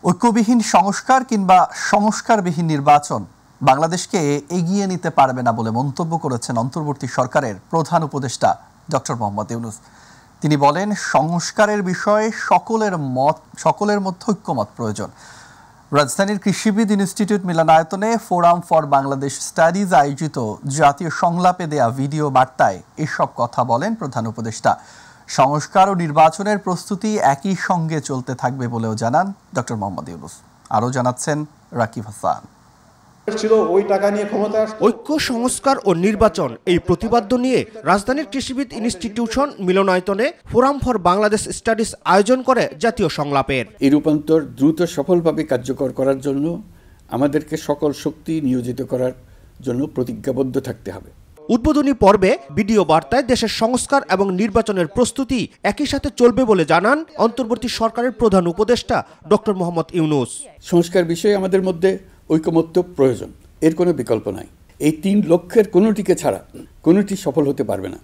ঐক্যবিহীন সংস্কার কিংবা সংস্কারবিহীন নির্বাচন বাংলাদেশকে এগিয়ে নিতে পারবে না বলে মন্তব্য করেছেন অন্তর্বর্তী সরকারের প্রধান উপদেষ্টা ডক্টর মোহাম্মদ ইউনূস। তিনি বলেন, সংস্কারের বিষয়ে সকলের মধ্যে ঐক্যমত প্রয়োজন। রাজধানীর কৃষিবিদ ইনস্টিটিউট মিলনায়তনে ফোরাম ফর বাংলাদেশ স্টাডিজ আয়োজিত জাতীয় সংলাপে দেয়া ভিডিও বার্তায় এসব কথা বলেন প্রধান উপদেষ্টা। সংস্কার ও নির্বাচনের প্রস্তুতি একই সঙ্গে চলতে থাকবে বলেও জানান ডক্টর মোহাম্মদ ইউনূস। আরও জানাচ্ছেন রাকিব হাসান। ঐক্য, সংস্কার ও নির্বাচন এই প্রতিপাদ্য নিয়ে রাজধানীর কৃষিবিদ ইনস্টিটিউশন মিলনায়তনে ফোরাম ফর বাংলাদেশ স্টাডিজ আয়োজন করে জাতীয় সংলাপের। এই রূপান্তর দ্রুত সফলভাবে কার্যকর করার জন্য আমাদেরকে সকল শক্তি নিয়োজিত করার জন্য প্রতিজ্ঞাবদ্ধ থাকতে হবে। উদ্বোধনী পর্বে ভিডিও বার্তায় দেশের সংস্কার এবং নির্বাচনের প্রস্তুতি একই সাথে চলবে বলে জানান অন্তর্বর্তী সরকারের প্রধান উপদেষ্টা ডক্টর মোহাম্মদ ইউনূস। সংস্কার বিষয়ে আমাদের মধ্যে ঐকমত্য প্রয়োজন, এর কোনো বিকল্প নাই। এই ৩ লক্ষ্যের কোনোটিকে ছাড়া কোনোটি সফল হতে পারবে না।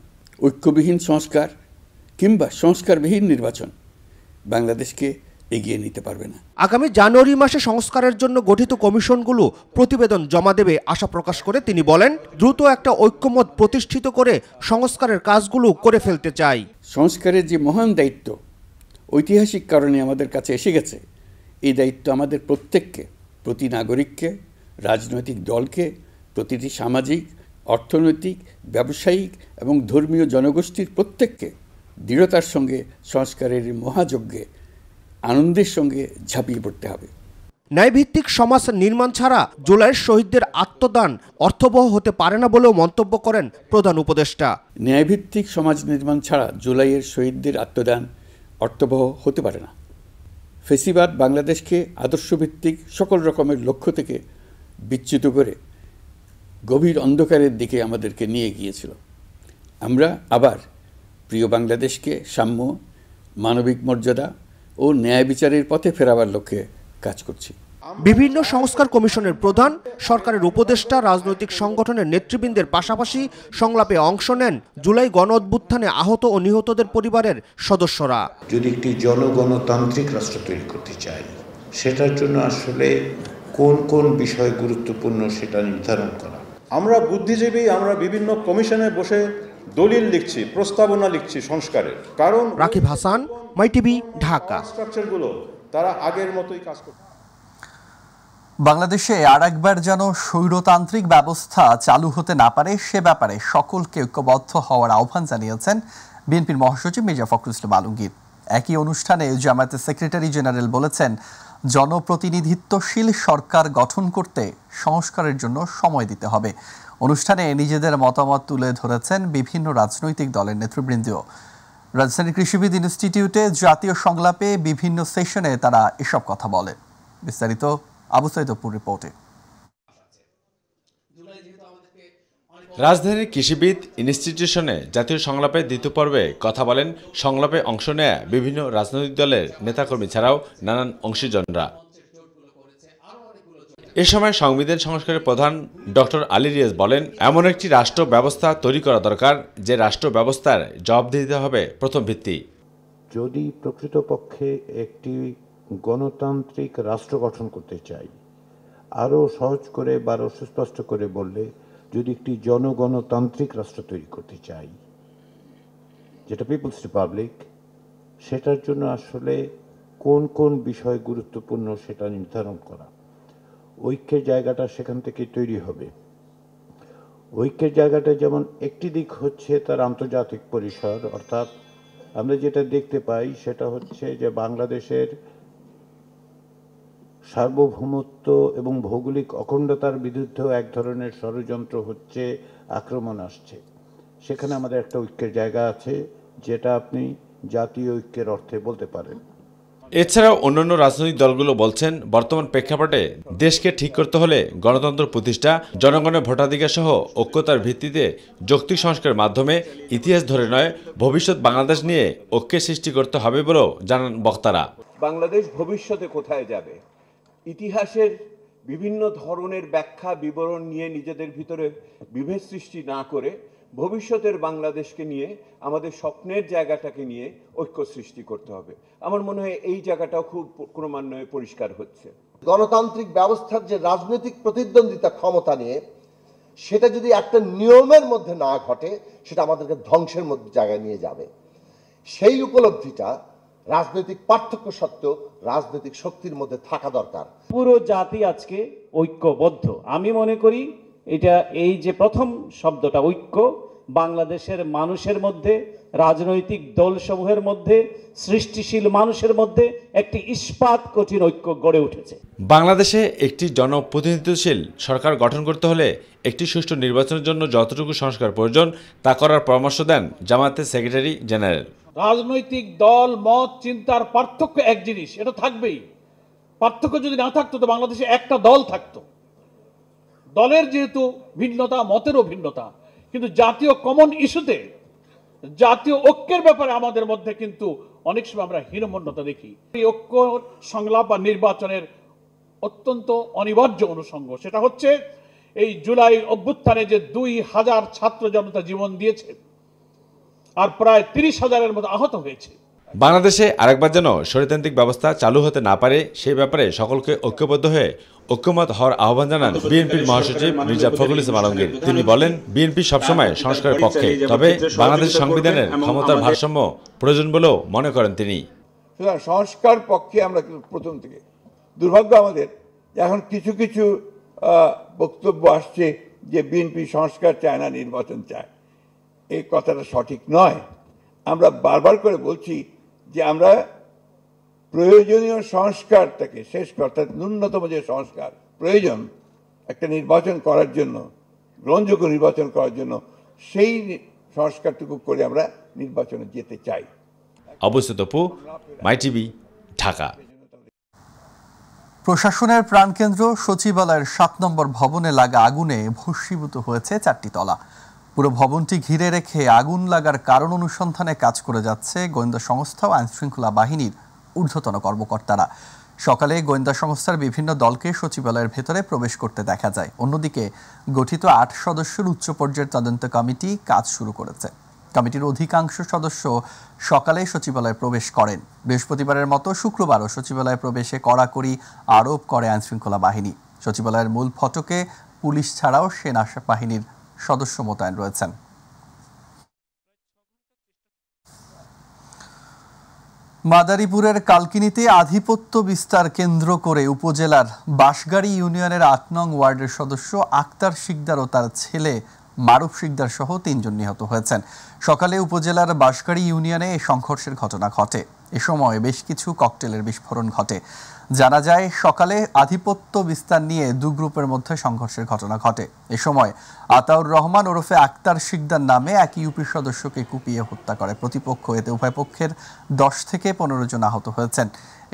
ঐক্যবিহীন সংস্কার কিংবা সংস্কারবিহীন নির্বাচন বাংলাদেশকে এগিয়ে নিতে পারবে না। আগামী জানুয়ারি মাসে সংস্কারের জন্য গঠিত কমিশনগুলো প্রতিবেদন জমা দেবে আশা প্রকাশ করে তিনি বলেন, দ্রুত একটা ঐক্যমত প্রতিষ্ঠিত করে সংস্কারের কাজগুলো করে ফেলতে চাই। সংস্কারের যে মহান দায়িত্ব ঐতিহাসিক কারণে আমাদের কাছে এসে গেছে, এই দায়িত্ব আমাদের প্রত্যেককে, প্রতি নাগরিককে, রাজনৈতিক দলকে, প্রতিটি সামাজিক, অর্থনৈতিক, ব্যবসায়িক এবং ধর্মীয় জনগোষ্ঠীর প্রত্যেককে দৃঢ়তার সঙ্গে সংস্কারের মহাযজ্ঞে আনন্দের সঙ্গে ঝাঁপিয়ে পড়তে হবে। ন্যায়ভিত্তিক সমাজ নির্মাণ ছাড়া জুলাইয়ের শহীদদের আত্মদান অর্থবহ হতে পারে না বলেও মন্তব্য করেন প্রধান উপদেষ্টা। ন্যায়ভিত্তিক সমাজ নির্মাণ ছাড়া জুলাইয়ের শহীদদের আত্মদান অর্থবহ হতে পারে না। ফেসিবাদ বাংলাদেশকে আদর্শভিত্তিক সকল রকমের লক্ষ্য থেকে বিচ্যুত করে গভীর অন্ধকারের দিকে আমাদেরকে নিয়ে গিয়েছিল। আমরা আবার প্রিয় বাংলাদেশকে সাম্য, মানবিক মর্যাদা ও ন্যায় বিচারের পথে ফেরাবার লক্ষ্যে কাজ করছি। বিভিন্ন সংস্কার কমিশনের প্রধান, সরকারের উপদেষ্টা, রাজনৈতিক সংগঠনের নেতৃবৃন্দের পাশাপাশি সংলাপে অংশ নেন জুলাই গণ অভ্যুত্থানে আহত ও নিহতদের পরিবারের সদস্যরা। যদি একটি জনগণতান্ত্রিক রাষ্ট্র তৈরি করতে চাই, সেটার জন্য আসলে কোন কোন বিষয় গুরুত্বপূর্ণ সেটা নির্ধারণ করা। আমরা বুদ্ধিজীবী, আমরা বিভিন্ন কমিশনে বসে দলিল লিখছি, প্রস্তাবনা লিখছি সংস্কারের। কারণ রাকিব হাসান, মাইটিভি, ঢাকা। স্ট্রাকচারগুলো তারা আগের মতোই কাজ করছে। বাংলাদেশে আরেকবার যেন স্বৈরতান্ত্রিক ব্যবস্থা চালু হতে না পারে, সে ব্যাপারে সকলকে ঐক্যবদ্ধ হওয়ার আহ্বান জানিয়েছেন বিএনপির মহাসচিব মির্জা ফখরুল ইসলাম আলমগীর। একই অনুষ্ঠানে জামায়াতের সেক্রেটারি জেনারেল বলেছেন, জনপ্রতিনিধিত্বশীল সরকার গঠন করতে সংস্কারের জন্য সময় দিতে হবে। অনুষ্ঠানে নিজেদের মতামত তুলে ধরেছেন বিভিন্ন রাজনৈতিক দলের নেতৃবৃন্দও। রাজধানীর কৃষিবিদ ইনস্টিটিউটে জাতীয় সংলাপে বিভিন্ন সেশনে তারা এসব কথা বলে। বিস্তারিত আবু সাইদপুর রিপোর্টে। রাজধানীর কৃষিবিদ ইনস্টিটিউশনে জাতীয় সংলাপের দ্বিতীয় পর্বে কথা বলেন সংলাপে অংশ নেয়া বিভিন্ন রাজনৈতিক দলের নেতাকর্মী ছাড়াও নানান অংশীজনরা। এ সময় সংবিধান সংস্কারের প্রধান ডক্টর আলী রিয়াজ বলেন, এমন একটি রাষ্ট্র ব্যবস্থা তৈরি করা দরকার যে রাষ্ট্র ব্যবস্থার জবাবদিহিতে হবে প্রথম ভিত্তি। যদি প্রকৃতপক্ষে একটি গণতান্ত্রিক রাষ্ট্র গঠন করতে চাই, আরও সহজ করে বা আরও সুস্পষ্ট করে বললে, যদি একটি জনগণতান্ত্রিক রাষ্ট্র তৈরি করতে চাই, যেটা পিপলস রিপাবলিক, সেটার জন্য আসলে কোন কোন বিষয় গুরুত্বপূর্ণ সেটা নির্ধারণ করা। ঐক্যের জায়গাটা সেখান থেকে তৈরি হবে। ঐক্যের জায়গাটা যেমন একটি দিক হচ্ছে তার আন্তর্জাতিক পরিসর, অর্থাৎ আমরা যেটা দেখতে পাই সেটা হচ্ছে যে বাংলাদেশের সার্বভৌমত্ব এবং ভৌগোলিক অখণ্ডতার বিরুদ্ধেও এক ধরনের ষড়যন্ত্র হচ্ছে, আক্রমণ আসছে। সেখানে আমাদের একটা ঐক্যের জায়গা আছে, যেটা আপনি জাতীয় ঐক্যের অর্থে বলতে পারেন। এছাড়াও অন্যান্য রাজনৈতিক দলগুলো বলছেন, বর্তমান প্রেক্ষাপটে দেশকে ঠিক করতে হলে গণতন্ত্র প্রতিষ্ঠা, জনগণের ভোটাধিকার সহ ঐক্যতার ভিত্তিতে যৌক্তিক সংস্কারের মাধ্যমে ইতিহাস ধরে নয়, ভবিষ্যৎ বাংলাদেশ নিয়ে ঐক্যের সৃষ্টি করতে হবে বলেও জানান বক্তারা। বাংলাদেশ ভবিষ্যতে কোথায় যাবে, ইতিহাসের বিভিন্ন ধরনের ব্যাখ্যা বিবরণ নিয়ে নিজেদের ভিতরে বিভেদ সৃষ্টি না করে ভবিষ্যতের বাংলাদেশকে নিয়ে, আমাদের স্বপ্নের জায়গাটাকে নিয়ে ঐক্য সৃষ্টি করতে হবে। আমার মনে হয় এই জায়গাটাও খুব ক্রমান্বয়ে পরিষ্কার হচ্ছে। গণতান্ত্রিক ব্যবস্থার যে রাজনৈতিক প্রতিদ্বন্দ্বিতা ক্ষমতা নিয়ে, সেটা যদি একটা নিয়মের মধ্যে না ঘটে, সেটা আমাদেরকে ধ্বংসের মধ্যে জায়গায় নিয়ে যাবে। সেই উপলব্ধিটা রাজনৈতিক পার্থক্য সত্ত্বেও রাজনৈতিক শক্তির মধ্যে থাকা দরকার। পুরো জাতি আজকে ঐক্যবদ্ধ। আমি মনে করি এটা এই যে প্রথম শব্দটা ঐক্য, বাংলাদেশের মানুষের মধ্যে, রাজনৈতিক দলসমূহের মধ্যে, সৃষ্টিশীল মানুষের মধ্যে একটি ইস্পাত কঠিন ঐক্য গড়ে উঠেছে। বাংলাদেশে একটি জনপ্রতিনিধিত্বশীল সরকার গঠন করতে হলে একটি সুষ্ঠু নির্বাচনের জন্য যতটুকু সংস্কার প্রয়োজন তা করার পরামর্শ দেন জামায়াতের সেক্রেটারি জেনারেল। রাজনৈতিক দল মত চিন্তার পার্থক্য এক জিনিস, এটা থাকবেই। পার্থক্য যদি না থাকতো তো বাংলাদেশে একটা দল থাকতো। দলের যেহেতু ভিন্নতা, মতেরও ভিন্নতা, কিন্তু জাতীয় কমন ইস্যুতে, জাতীয় ঐক্যের ব্যাপারে আমাদের মধ্যে কিন্তু অনেক সময় আমরা হীনমন্যতা দেখি। এই ঐক্য সংলাপ বা নির্বাচনের অত্যন্ত অনিবার্য অনুষঙ্গ, সেটা হচ্ছে এই জুলাই অভ্যুত্থানে যে 2000 ছাত্র জনতা জীবন দিয়েছে আর প্রায় 30,000-এর মতো আহত হয়েছে। বাংলাদেশে আরেকবার যেন স্বৈরতান্ত্রিক ব্যবস্থা চালু হতে না পারে সেই ব্যাপারে সকলকে ঐক্যবদ্ধ হয়ে ঐক্যমত হওয়ার আহ্বান জানান বিএনপির মহাসচিব মির্জা ফখরুল ইসলাম আলমগীর। তিনি বলেন, বিএনপি সবসময় সংস্কারের পক্ষে, তবে বাংলাদেশ সংবিধানের ক্ষমতার ভারসাম্য প্রয়োজন বলেও মনে করেন তিনি। সংস্কার পক্ষে আমরা প্রথম থেকে, দুর্ভাগ্য আমাদের এখন কিছু কিছু বক্তব্য আসছে যে বিএনপি সংস্কার চায় না, নির্বাচন চায়। এই কথাটা সঠিক নয়। আমরা বারবার করে বলছি যে আমরা প্রয়োজনীয় সংস্কারটাকে শেষ করতে, ন্যূনতম যে সংস্কার প্রয়োজন একটা নির্বাচন করার জন্য, গ্রহণযোগ্য নির্বাচন করার জন্য, সেই সংস্কারটুকু করে আমরা নির্বাচনে যেতে চাই। অবস্থিত তপু, মাই টিভি, ঢাকা। প্রশাসনের প্রাণকেন্দ্র সচিবালয়ের 7 নম্বর ভবনে লাগা আগুনে ভস্মীভূত হয়েছে 4টি তলা। পুরো ভবনটি ঘিরে রেখে আগুন লাগার কারণ অনুসন্ধানে কাজ করে যাচ্ছে গোয়েন্দা সংস্থা ও আইনশৃঙ্খলা বাহিনীর ঊর্ধ্বতন কর্মকর্তারা। সকালে গোয়েন্দা সংস্থার বিভিন্ন দলকে সচিবালয়ের ভেতরে প্রবেশ করতে দেখা যায়। অন্যদিকে গঠিত 8 সদস্যের উচ্চ পর্যায়ের তদন্ত কমিটি কাজ শুরু করেছে। কমিটির অধিকাংশ সদস্য সকালে সচিবালয়ে প্রবেশ করেন। বৃহস্পতিবারের মতো শুক্রবারও সচিবালয়ে প্রবেশে কড়াকড়ি আরোপ করে আইনশৃঙ্খলা বাহিনী। সচিবালয়ের মূল ফটকে পুলিশ ছাড়াও সেনা বাহিনীর সদস্য মোতায়েন রয়েছেন। মাদারীপুরের কালকিনিতে আধিপত্য বিস্তার কেন্দ্র করে উপজেলার বাঁশগাড়ি ইউনিয়নের 8 নং ওয়ার্ডের সদস্য আক্তার শিকদার ও তার ছেলে মারুফ শিকদার সহ 3 জন নিহত হয়েছেন। সকালে উপজেলার বাঁশগাড়ি ইউনিয়নে এই সংঘর্ষের ঘটনা ঘটে। এ সময় বেশ কিছু ককটেলের বিস্ফোরণ ঘটে। জানা যায়, সকালে আধিপত্য বিস্তার নিয়ে 2 গ্রুপের মধ্যে সংঘর্ষের ঘটনা ঘটে। এ সময় আতাউর রহমান ওরফে আক্তার শিকদার নামে এক ইউপি সদস্যকে কুপিয়ে হত্যা করে প্রতিপক্ষ। এতে উভয় পক্ষের 10 থেকে 15 জন আহত হয়েছেন।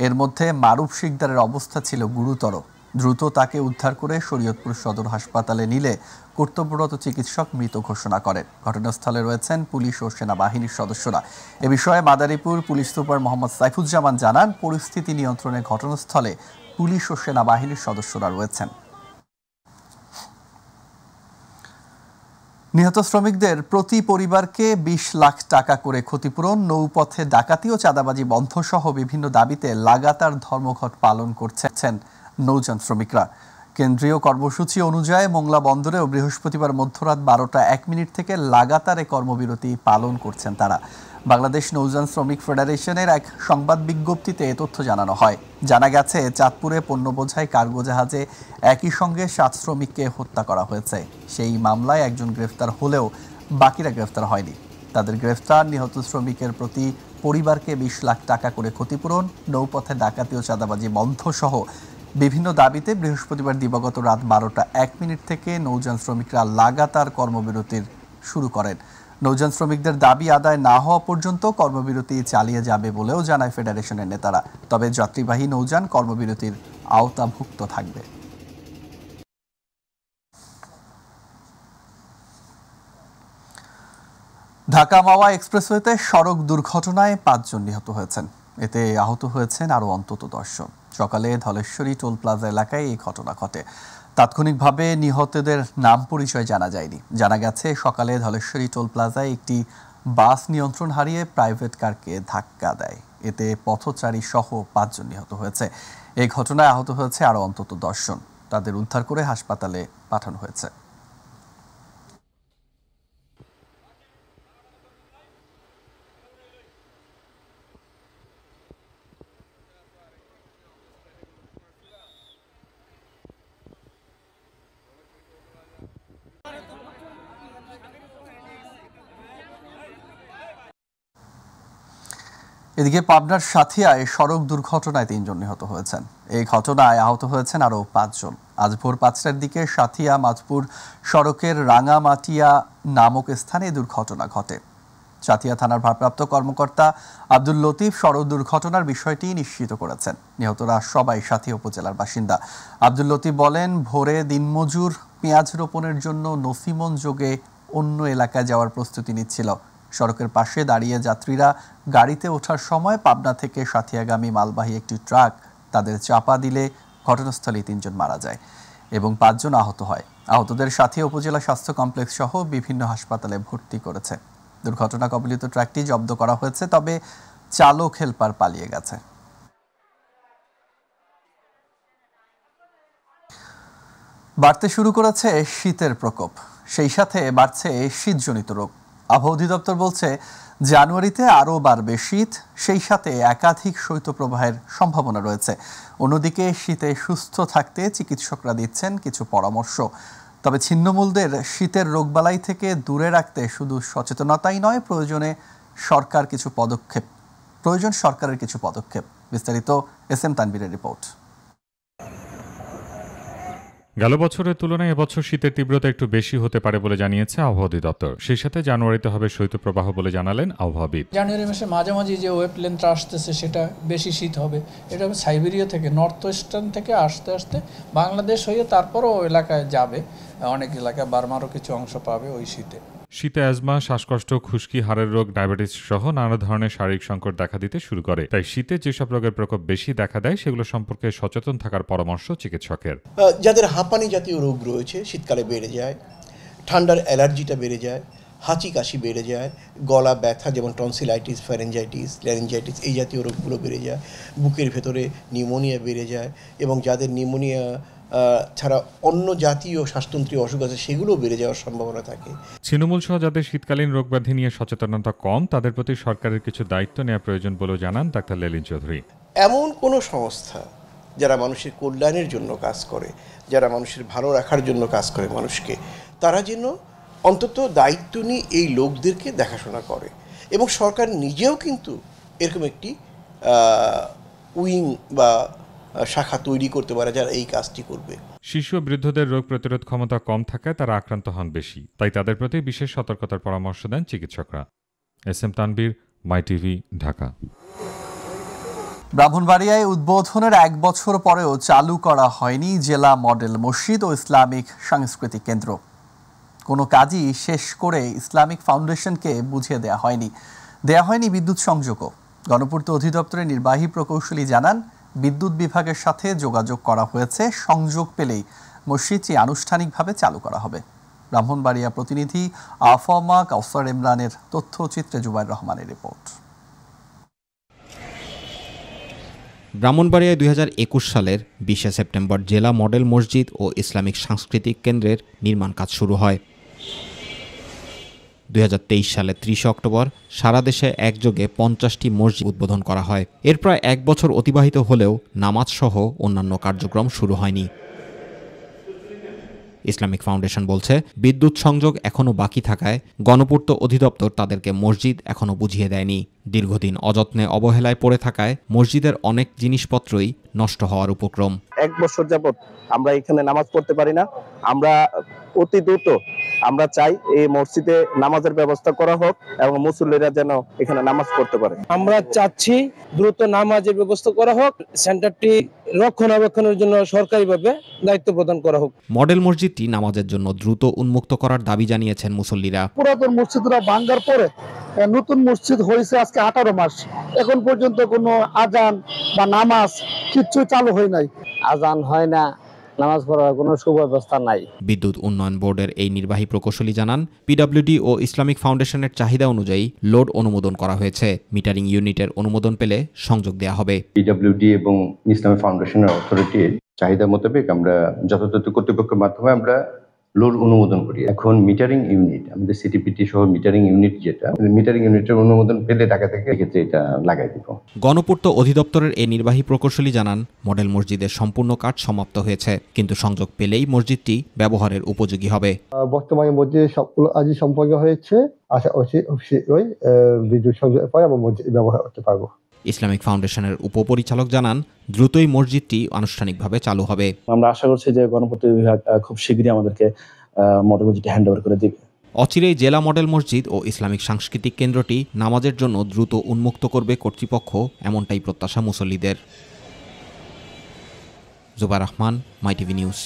এর মধ্যে মারুফ শিকদারের অবস্থা ছিল গুরুতর। দ্রুত তাকে উদ্ধার করে শরীয়তপুর সদর হাসপাতালে নিলে কর্তব্যরত চিকিৎসক মৃত ঘোষণা করেন। ঘটনাস্থলে রয়েছেন পুলিশ ও সেনাবাহিনীর সদস্যরা। এ বিষয়ে মাদারীপুর পুলিশ সুপার মোহাম্মদ সাইফুজ্জামান জানান, পরিস্থিতি নিয়ন্ত্রণে ঘটনাস্থলে পুলিশ ও সেনাবাহিনীর সদস্যরা রয়েছেন। নিহত শ্রমিকদের প্রতি পরিবারকে 20 লাখ টাকা করে ক্ষতিপূরণ, নৌপথে ডাকাতি ও চাঁদাবাজি বন্ধ সহ বিভিন্ন দাবিতে লাগাতার ধর্মঘট পালন করছেন নৌযান শ্রমিকরা। কেন্দ্রীয় কর্মসূচি অনুযায়ী মোংলা বন্দরেও বৃহস্পতিবার মধ্যরাত 12টা 1 মিনিট থেকে লাগাতার কর্মবিরতি পালন করছেন তারা। বাংলাদেশ নৌযান শ্রমিক ফেডারেশনের এক সংবাদ বিজ্ঞপ্তিতে এ তথ্য জানানো হয়। জানা গেছে, চাঁদপুরে পণ্য বোঝাই কার্গো জাহাজে একই সঙ্গে 7 শ্রমিককে হত্যা করা হয়েছে। সেই মামলায় একজন গ্রেফতার হলেও বাকিরা গ্রেফতার হয়নি। তাদের গ্রেফতার নিহত শ্রমিকের প্রতি পরিবারকে 20 লাখ টাকা করে ক্ষতিপূরণ, নৌপথে ডাকাতি ও চাঁদাবাজি বন্ধ সহ বিভিন্ন দাবিতে বৃহস্পতিবার দিবাগত রাত 12টা 1 মিনিট থেকে নৌযান শ্রমিকরা লাগাতার কর্মবিরতির শুরু করেন। নৌযান শ্রমিকদের দাবি আদায় না হওয়া পর্যন্ত কর্মবিরতি চালিয়ে যাবে বলেও জানায় ফেডারেশনের নেতারা। তবে যাত্রীবাহী নৌযান কর্মবিরতির আওতাভুক্ত থাকবে। ঢাকা মাওয়া এক্সপ্রেসওয়েতে সড়ক দুর্ঘটনায় 5 জন নিহত হয়েছেন। এতে আহত হয়েছেন আরও অন্তত 10 জন। সকালে ধলেশ্বরী টোল প্লাজা এলাকায় এই ঘটনা ঘটে। তাৎক্ষণিকভাবে নিহতদের নাম পরিচয় জানা যায়নি। জানা গেছে সকালে ধলেশ্বরী টোল প্লাজায় একটি বাস নিয়ন্ত্রণ হারিয়ে প্রাইভেট কারকে ধাক্কা দেয়। এতে পথচারী সহ 5 জন নিহত হয়েছে। এই ঘটনায় আহত হয়েছে আরও অন্তত 10 জন। তাদের উদ্ধার করে হাসপাতালে পাঠানো হয়েছে। এদিকে পাবনার সাথিয়ায় সড়ক দুর্ঘটনায় 3 জন নিহত হয়েছেন। এই ঘটনায় আহত হয়েছেন আরও 5 জন। আজ ভোর 5টার দিকে সাথিয়া মাধপুর সড়কের রাঙামাটিয়া নামক স্থানে দুর্ঘটনা ঘটে। সাথিয়া থানার ভারপ্রাপ্ত কর্মকর্তা আব্দুল লতিফ সড়ক দুর্ঘটনার বিষয়টি নিশ্চিত করেছেন। নিহতরা সবাই সাথিয়া উপজেলার বাসিন্দা। আব্দুল লতিফ বলেন, ভোরে দিনমজুর পেঁয়াজ রোপণের জন্য নসিমন যোগে অন্য এলাকায় যাওয়ার প্রস্তুতি নিচ্ছিল। সড়কের পাশে দাঁড়িয়ে যাত্রীরা গাড়িতে ওঠার সময় পাবনা থেকে সাথিয়াগামী মালবাহী একটি ট্রাক তাদের চাপা দিলে ঘটনাস্থলেই 3 জন মারা যায় এবং 5 জন আহত হয়। আহতদের সাথিয়া উপজেলা স্বাস্থ্য কমপ্লেক্স সহ বিভিন্ন হাসপাতালে ভর্তি করেছে। দুর্ঘটনা কবলিত ট্রাকটি জব্দ করা হয়েছে, তবে চালক হেলপার পালিয়ে গেছে। বাড়তে শুরু করেছে শীতের প্রকোপ, সেই সাথে বাড়ছে শীতজনিত রোগ। আবহাওয়া অধিদপ্তর বলছে, জানুয়ারিতে আরও বাড়বে শীত, সেই সাথে একাধিক শৈত্যপ্রবাহের সম্ভাবনা রয়েছে। অন্যদিকে শীতে সুস্থ থাকতে চিকিৎসকরা দিচ্ছেন কিছু পরামর্শ। তবে ছিন্নমূলদের শীতের রোগবালাই থেকে দূরে রাখতে শুধু সচেতনতাই নয়, প্রয়োজন সরকারের কিছু পদক্ষেপ। বিস্তারিত এস এম তানভীরের রিপোর্ট। গেল বছরের তুলনায় এবছর শীতের তীব্রতা একটু বেশি হতে পারে বলে জানিয়েছে আবহাওয়া অধিদপ্তর। সেই সাথে জানুয়ারিতে হবে শৈত্যপ্রবাহ বলে জানালেন আবহাওয়াবিদ। জানুয়ারি মাসের মাঝামাঝি যে ওয়েভ লেন্থটা আসতেছে সেটা বেশি শীত হবে। এটা হবে সাইবেরিয়া থেকে, নর্থ ওয়েস্টার্ন থেকে আস্তে আস্তে বাংলাদেশ হয়ে তারপরও এলাকায় যাবে। অনেক এলাকায় বার্মারও কিছু অংশ পাবে ওই শীতে। শীতে অ্যাজমা, শ্বাসকষ্ট, খুশকি, হাড়ের রোগ, ডায়াবেটিস সহ নানা ধরনের শারীরিক সংকট দেখা দিতে শুরু করে। তাই শীতে যেসব রোগের প্রকোপ বেশি দেখা দেয় সেগুলো সম্পর্কে সচেতন থাকার পরামর্শ চিকিৎসকের। যাদের হাঁপানি জাতীয় রোগ রয়েছে শীতকালে বেড়ে যায়, ঠান্ডার অ্যালার্জিটা বেড়ে যায়, হাঁচি কাশি বেড়ে যায়, গলা ব্যথা যেমন টনসিলাইটিস, ফ্যারেঞ্জাইটিস, ল্যারিঞ্জাইটিস এই জাতীয় রোগগুলো বেড়ে যায়, বুকের ভেতরে নিউমোনিয়া বেড়ে যায় এবং যাদের নিউমোনিয়া ছাড়া অন্য জাতীয় শ্বাসতন্ত্রীয় অসুখ আছে সেগুলো বেড়ে যাওয়ার সম্ভাবনা থাকে। ছিন্নমূল সহ যাদের শীতকালীন রোগব্যাধি নিয়ে সচেতনতা কম, তাদের প্রতি সরকারের কিছু দায়িত্ব নেওয়া প্রয়োজন বলেও জানান ডাক্তার লেলিন চৌধুরী। এমন কোনো সংস্থা যারা মানুষের কল্যাণের জন্য কাজ করে, যারা মানুষের ভালো রাখার জন্য কাজ করে মানুষকে, তারা যেন অন্তত দায়িত্ব নিয়ে এই লোকদেরকে দেখাশোনা করে এবং সরকার নিজেও কিন্তু এরকম একটি উইং বা শাখা তৈরি করতে পারে যারা এই কাজটি করবে। শিশু ও বৃদ্ধদের রোগ প্রতিরোধ ক্ষমতা কম থাকায় তারা আক্রান্ত হন বেশি, তাই তাদের প্রতি বিশেষ সতর্কতার পরামর্শ দেন চিকিৎসকরা। এস এম তানভীর, মাই টিভি, ঢাকা। ব্রাহ্মণবাড়িয়ায় উদ্বোধনের 1 বছর পরেও চালু করা হয়নি জেলা মডেল মসজিদ ও ইসলামিক সাংস্কৃতিক কেন্দ্র। কোনো কাজই শেষ করে ইসলামিক ফাউন্ডেশনকে বুঝিয়ে দেওয়া হয়নি বিদ্যুৎ সংযোগও। গণপূর্ত অধিদপ্তরের নির্বাহী প্রকৌশলী জানান, বিদ্যুৎ বিভাগের সাথে যোগাযোগ করা হয়েছে, সংযোগ পেলেই মসজিদটি আনুষ্ঠানিকভাবে চালু করা হবে। ব্রাহ্মণবাড়িয়া প্রতিনিধি আফমা কাউসার ইমরানের তথ্যচিত্রে জুবাইর রহমানের রিপোর্ট। ব্রাহ্মণবাড়িয়ায় 2021 সালের 20 সেপ্টেম্বর জেলা মডেল মসজিদ ও ইসলামিক সাংস্কৃতিক কেন্দ্রের নির্মাণ কাজ শুরু হয়। 2023 সালে 30 অক্টোবর সারা দেশে একযোগে 50টি মসজিদ উদ্বোধন করা হয়। এর প্রায় 1 বছর অতিবাহিত হলেও নামাজ সহ অন্যান্য কার্যক্রম শুরু হয়নি। ইসলামিক ফাউন্ডেশন বলছে, বিদ্যুৎ সংযোগ এখনও বাকি থাকায় গণপূর্ত অধিদপ্তর তাদেরকে মসজিদ এখনও বুঝিয়ে দেয়নি। দীর্ঘদিন অযত্নে অবহেলায় পড়ে থাকায় মসজিদের অনেক জিনিসপত্রই নষ্ট হওয়ার উপক্রম। 1 বছর যাবত আমরা এখানে নামাজ পড়তে পারি না। আমরা অতি দ্রুত আমরা চাই এই মসজিদে নামাজের ব্যবস্থা করা হোক এবং মুসল্লিরা যেন এখানে নামাজ পড়তে পারে। আমরা চাচ্ছি দ্রুত নামাজের ব্যবস্থা করা হোক, সেন্টারটি রক্ষণাবেক্ষণের জন্য সরকারিভাবে দায়িত্ব প্রদান করা হোক। মডেল মসজিদটি নামাজের জন্য দ্রুত উন্মুক্ত করার দাবি জানিয়েছেন মুসল্লিরা। পুরাতন মসজিদরা ভাঙ্গার পরে নতুন মসজিদ হয়েছে আজকে 18 মাস, এখন পর্যন্ত কোনো আজান বা নামাজ কিচ্ছু চালু হয় নাই। আজান হয় না, নামাজ পড়ার কোনো সুব্যবস্থা নাই। বিদ্যুৎ উন্নয়ন বোর্ডের এই নির্বাহী প্রকৌশলী জানান, পিডব্লিউডি ও ইসলামিক ফাউন্ডেশনের চাহিদা অনুযায়ী লোড অনুমোদন করা হয়েছে। মিটারিং ইউনিটের অনুমোদন পেলে সংযোগ দেওয়া হবে। পিডব্লিউডি এবং ইসলামিক ফাউন্ডেশনের অথরিটির চাহিদা মোতাবেক আমরা যথাযথ কর্তৃপক্ষের মাধ্যমে আমরা লোড অনুমোদন করি। এখন মিটারিং ইউনিট, আমাদের সিটিপিটি সহ মিটারিং ইউনিট যেটা, মিটারিং ইউনিটের অনুমোদন পেলে ঢাকা থেকে এক্ষেত্রে এটা লাগাই দিব। গণপূর্ত অধিদপ্তরের এই নির্বাহী প্রকৌশলী জানান, মডেল মসজিদের সম্পূর্ণ কাজ সমাপ্ত হয়েছে, কিন্তু সংযোগ পেলেই মসজিদটি ব্যবহারের উপযোগী হবে। বর্তমানে মসজিদ সবগুলো আজই সম্পন্ন হয়েছে, আশা করছি ওই বিদ্যুৎ সংযোগ পরে আমরা মসজিদ ব্যবহার করতে পারবো। ইসলামিক ফাউন্ডেশনের উপপরিচালক জানান, দ্রুতই মসজিদটি আনুষ্ঠানিকভাবে চালু হবে। আমরা আশা করছি যে গণপূর্ত বিভাগ খুব শীঘ্রই আমাদেরকে মডেল মসজিদটি হ্যান্ড ওভার করে দিবে। অচিরেই জেলা মডেল মসজিদ ও ইসলামিক সাংস্কৃতিক কেন্দ্রটি নামাজের জন্য দ্রুত উন্মুক্ত করবে কর্তৃপক্ষ, এমনটাই প্রত্যাশা মুসল্লিদের। জুবার রহমান, মাই টিভি নিউজ।